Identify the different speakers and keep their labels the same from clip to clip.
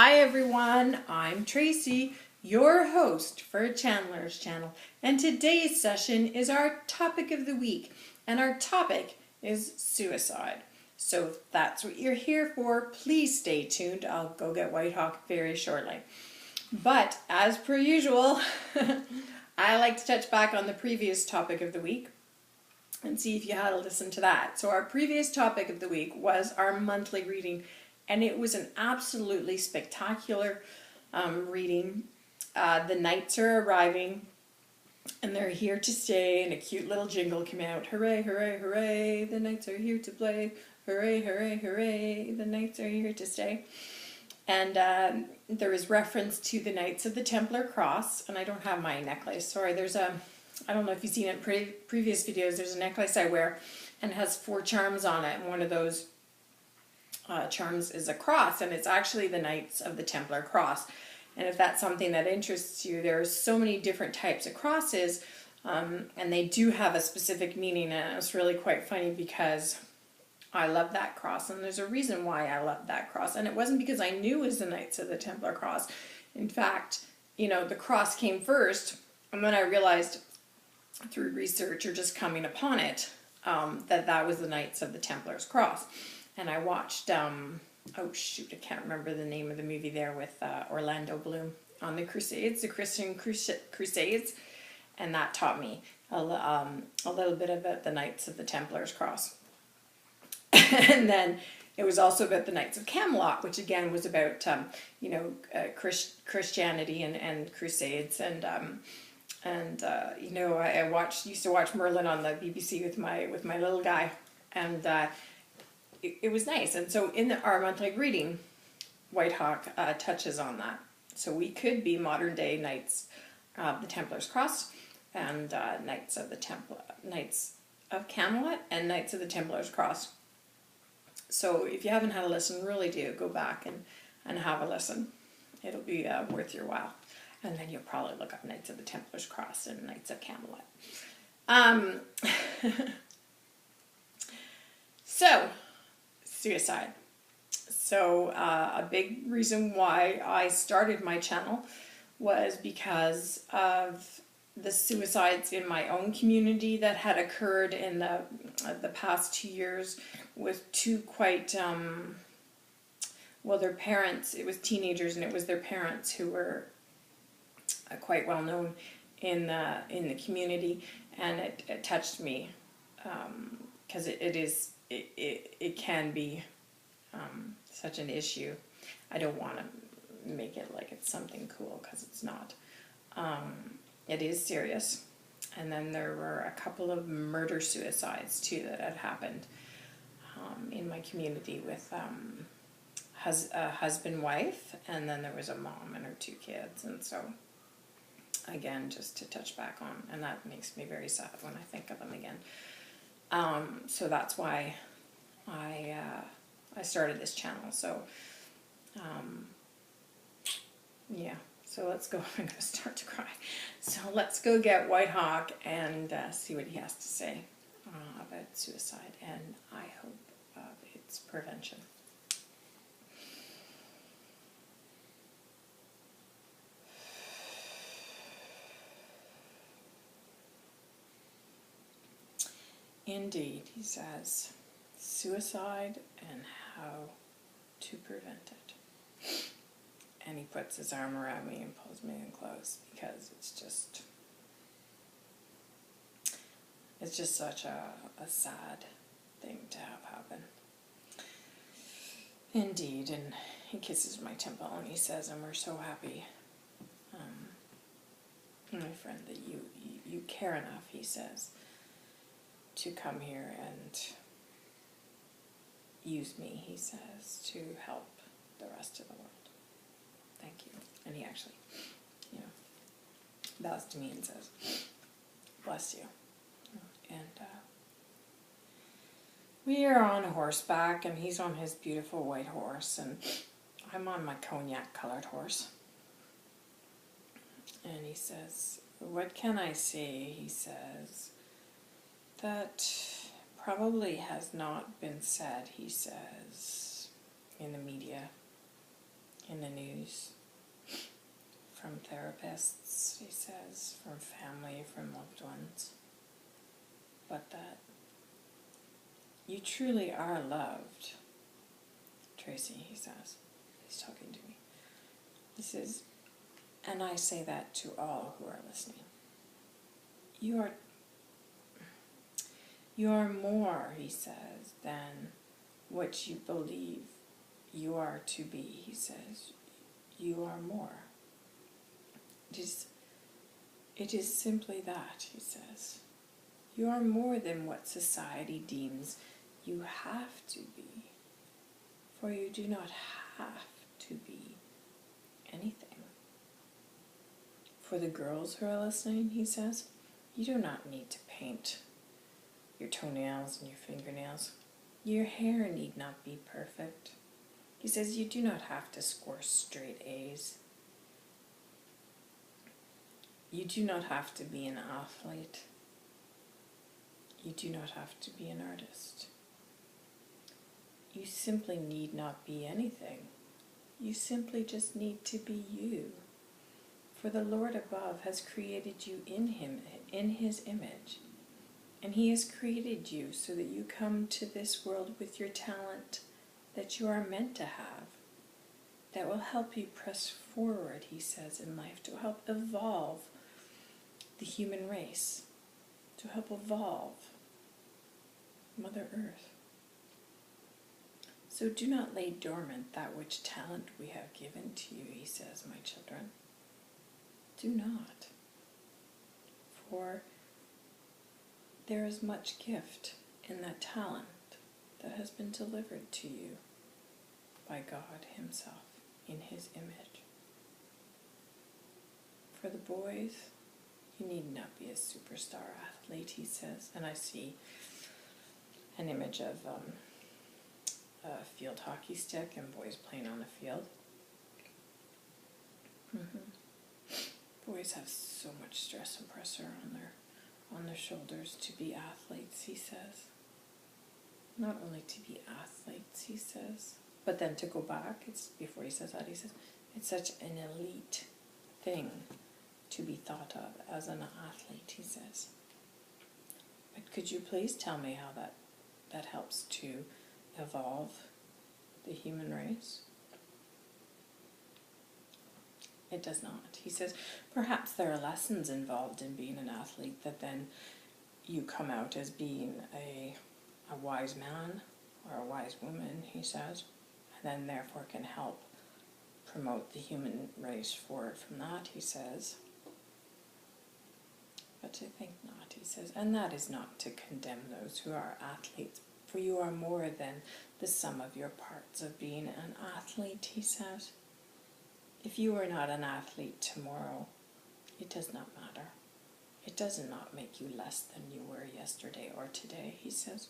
Speaker 1: Hi everyone, I'm Tracy, your host for Chandler's Channel, and today's session is our topic of the week, and our topic is suicide. So if that's what you're here for, please stay tuned. I'll go get Whitehawk very shortly. But as per usual, I like to touch back on the previous topic of the week and see if you had to listen to that. So our previous topic of the week was our monthly reading, and it was an absolutely spectacular reading. The knights are arriving, and they're here to stay, and a cute little jingle came out. Hooray, hooray, hooray, the knights are here to play. Hooray, hooray, hooray, the knights are here to stay. And there was reference to the Knights of the Templar Cross, and I don't have my necklace. Sorry, there's a, I don't know if you've seen it in previous videos, there's a necklace I wear, and it has 4 charms on it, and one of those charms is a cross, and it's actually the Knights of the Templar Cross. And if that's something that interests you, there are so many different types of crosses, and they do have a specific meaning, and it's really quite funny because I love that cross, and there's a reason why I love that cross, and it wasn't because I knew it was the Knights of the Templar Cross. In fact, you know, the cross came first, and then I realized through research or just coming upon it that was the Knights of the Templar's Cross. And I watched, oh shoot, I can't remember the name of the movie there with Orlando Bloom on the Crusades, the Christian Crusades, and that taught me a little bit about the Knights of the Templar's Cross. And then it was also about the Knights of Camelot, which again was about, Christianity and Crusades. And you know, I used to watch Merlin on the BBC with my little guy, and it was nice. And so in our monthly reading, Whitehawk touches on that. So we could be modern day Knights of the Templar's Cross, and Knights of Camelot, and Knights of the Templar's Cross. So if you haven't had a listen, really do go back and have a listen. It'll be worth your while. And then you'll probably look up Knights of the Templar's Cross and Knights of Camelot. So, suicide. So a big reason why I started my channel was because of the suicides in my own community that had occurred in the past 2 years with 2 quite, well, their parents, it was teenagers, and it was their parents who were quite well known in the community, and it touched me because it can be such an issue. I don't want to make it like it's something cool, because it's not. It is serious. And then there were a couple of murder-suicides too that had happened in my community with a husband-wife, and then there was a mom and her 2 kids. And so, again, just to touch back on, and that makes me very sad when I think of them again. So that's why I started this channel. So, yeah. So let's go. I'm going to start to cry. So let's go get Whitehawk and see what he has to say about suicide, and I hope its prevention. Indeed, he says, suicide and how to prevent it. And he puts his arm around me and pulls me in close, because it's just such a sad thing to have happen. Indeed. And he kisses my temple and he says, and we're so happy, my friend, that you care enough, he says, to come here and use me, he says, to help the rest of the world. Thank you. And he actually, bows to me and says, bless you. And we are on horseback, and he's on his beautiful white horse, and I'm on my cognac-colored horse. And he says, what can I say? He says, that probably has not been said, he says, in the media, in the news. stories from therapists, he says, from family, from loved ones, but that you truly are loved. Tracy, he says, he's talking to me. He says, and I say that to all who are listening. You are more, he says, than what you believe you are to be. He says, you are more. It is simply that, he says. You are more than what society deems you have to be, for you do not have to be anything. For the girls who are listening, he says, you do not need to paint your toenails and your fingernails. Your hair need not be perfect. He says you do not have to score straight A's. You do not have to be an athlete. You do not have to be an artist. You simply need not be anything. You simply just need to be you. For the Lord above has created you in him, in his image. And he has created you so that you come to this world with your talent that you are meant to have, that will help you press forward, he says, in life, to help evolve the human race, to help evolve Mother Earth. So do not lay dormant that which talent we have given to you, he says, my children. Do not. For there is much gift in that talent that has been delivered to you by God himself in his image. For the boys, you need not be a superstar athlete, he says. And I see an image of a field hockey stick and boys playing on a field. Boys have so much stress and pressure on their shoulders to be athletes, he says. Not only to be athletes, he says, but then to go back, before he says that, he says, it's such an elite thing to be thought of as an athlete, he says. But could you please tell me how that helps to evolve the human race? It does not. He says, perhaps there are lessons involved in being an athlete that then you come out as being a wise man or a wise woman, he says, and then therefore can help promote the human race forward from that, he says. But I think not, he says, and that is not to condemn those who are athletes, for you are more than the sum of your parts of being an athlete, he says. If you are not an athlete tomorrow, it does not matter. It does not make you less than you were yesterday or today, he says.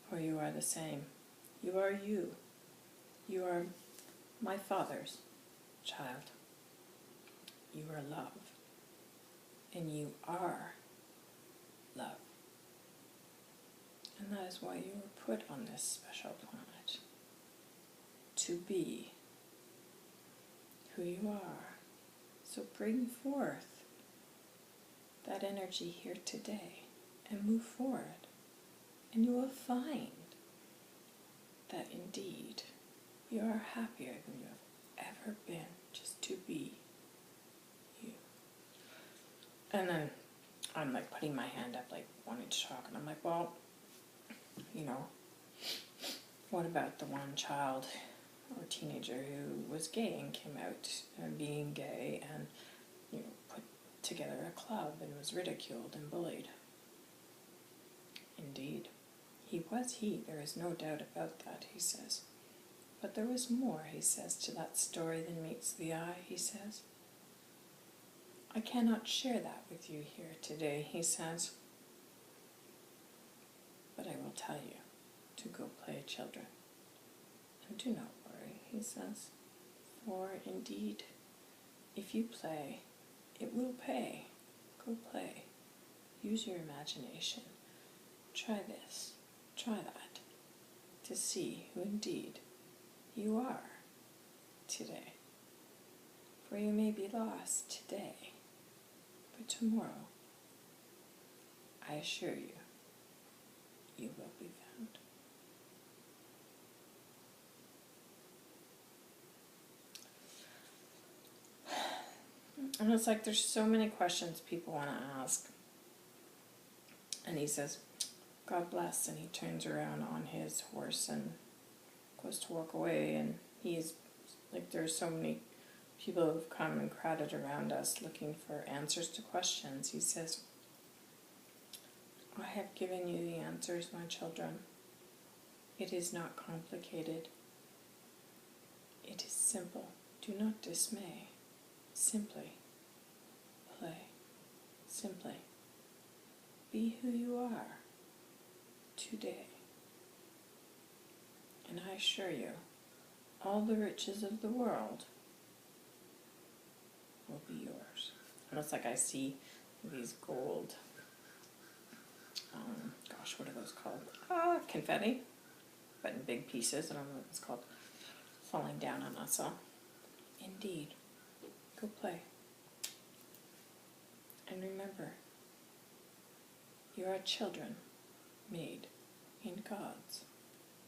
Speaker 1: For you are the same. You are you. You are my Father's child. You are love. And you are love. And that is why you were put on this special planet. To be who you are. So bring forth that energy here today and move forward. And you will find that indeed you are happier than you have ever been just to be you. And then I'm like putting my hand up, like wanting to talk, and I'm like, well, what about the one child or teenager who was gay and came out being gay and put together a club and was ridiculed and bullied? Indeed, he was he. There is no doubt about that, he says. But there was more, he says, to that story than meets the eye, he says. I cannot share that with you here today, he says. But I will tell you to go play, children. And do not worry, he says. For indeed, if you play, it will pay. Go play. Use your imagination. Try this, try that, to see who indeed you are today. For you may be lost today, but tomorrow, I assure you, you will be found. And it's like there's so many questions people want to ask. And he says, God bless, and he turns around on his horse and goes to walk away. And he's like, there's so many people who've come and crowded around us looking for answers to questions. He says, I have given you the answers, my children. It is not complicated. It is simple. Do not dismay. Simply play. Simply be who you are today. And I assure you, all the riches of the world will be yours. And it's like I see these gold, what are those called? Confetti, but in big pieces. I don't know what it's called. Falling down on us all. Indeed. Go play. And remember, you are children made in God's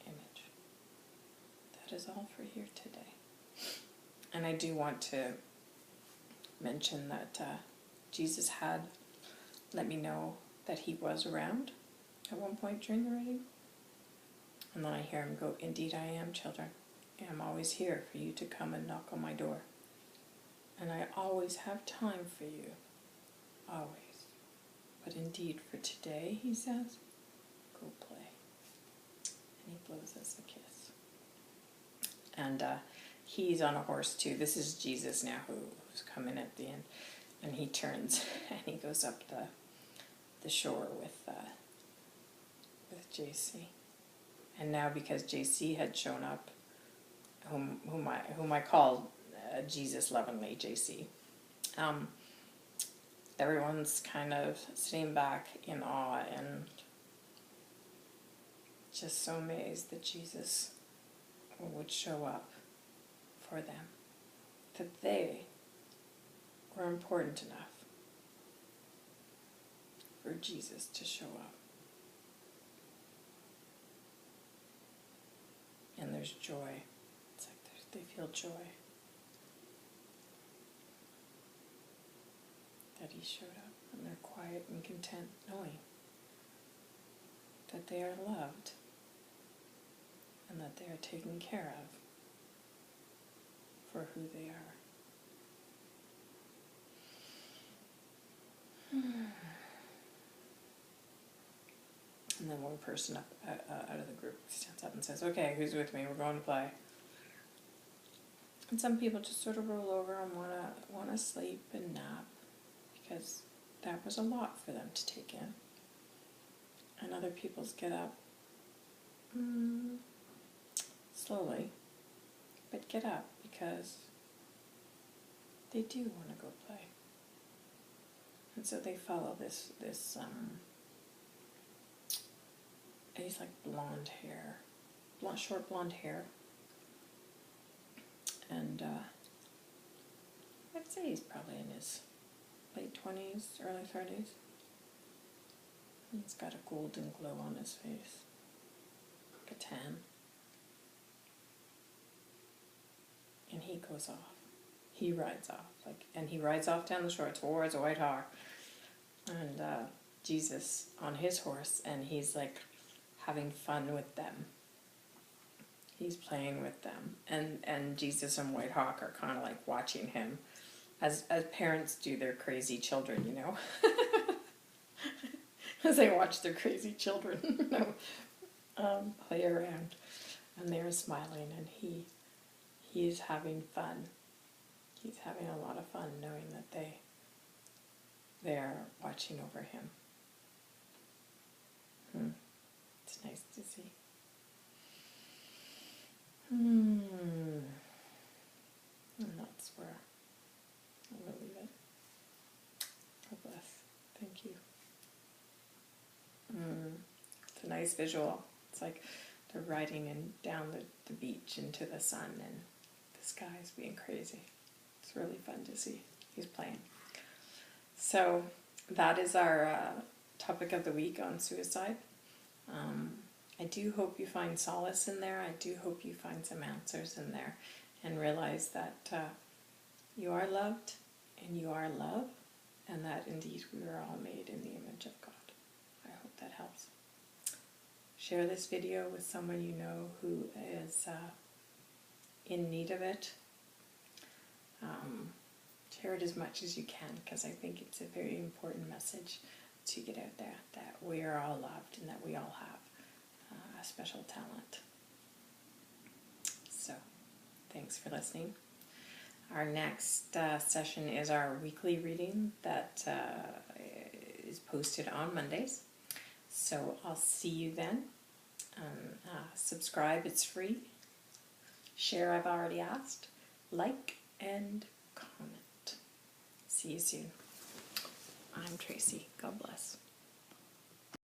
Speaker 1: image. That is all for here today. And I do want to mention that Jesus had let me know that he was around at one point during the reading. And then I hear him go, indeed I am, children. I am always here for you to come and knock on my door. And I always have time for you. Always. But indeed for today, he says, go play. And he blows us a kiss. And he's on a horse too. This is Jesus now who's coming at the end. And he turns and he goes up the shore with JC. And now because JC had shown up, whom I call Jesus lovingly JC, everyone's kind of sitting back in awe and just so amazed that Jesus would show up for them, that they were important enough for Jesus to show up. And there's joy. It's like they feel joy that he showed up, and they're quiet and content knowing that they are loved and that they are taken care of for who they are. And then one person out of the group stands up and says, okay, who's with me? We're going to play. And some people just sort of roll over and want to sleep and nap because that was a lot for them to take in. And other people's get up slowly, but get up because they do want to go play. And so they follow this he's like blonde hair, short blonde hair. And I'd say he's probably in his late 20s, early 30s. And he's got a golden glow on his face, like a tan. And he goes off. He rides off, and he rides off down the shore towards Whitehawk. And Jesus on his horse, and he's like having fun with them. He's playing with them, and Jesus and Whitehawk are kind of like watching him, as parents do their crazy children, you know, as they watch their crazy children, play around, and they're smiling, and he's having fun. He's having a lot of fun knowing that they're watching over him. It's nice to see. And that's where I'm going to leave it. God bless. Thank you. It's a nice visual. It's like they're riding down the beach into the sun, and the sky's being crazy. It's It's really fun to see. He's playing. So that is our topic of the week on suicide. I do hope you find solace in there. I do hope you find some answers in there and realize that you are loved and you are love, and that indeed we are all made in the image of God. I hope that helps. Share this video with someone you know who is in need of it. Share it as much as you can, because I think it's a very important message to get out there, that we are all loved and that we all have a special talent. So, thanks for listening. Our next session is our weekly reading that is posted on Mondays. So I'll see you then. Subscribe, it's free. Share, I've already asked. Like and comment. See you soon. I'm Tracy. God bless.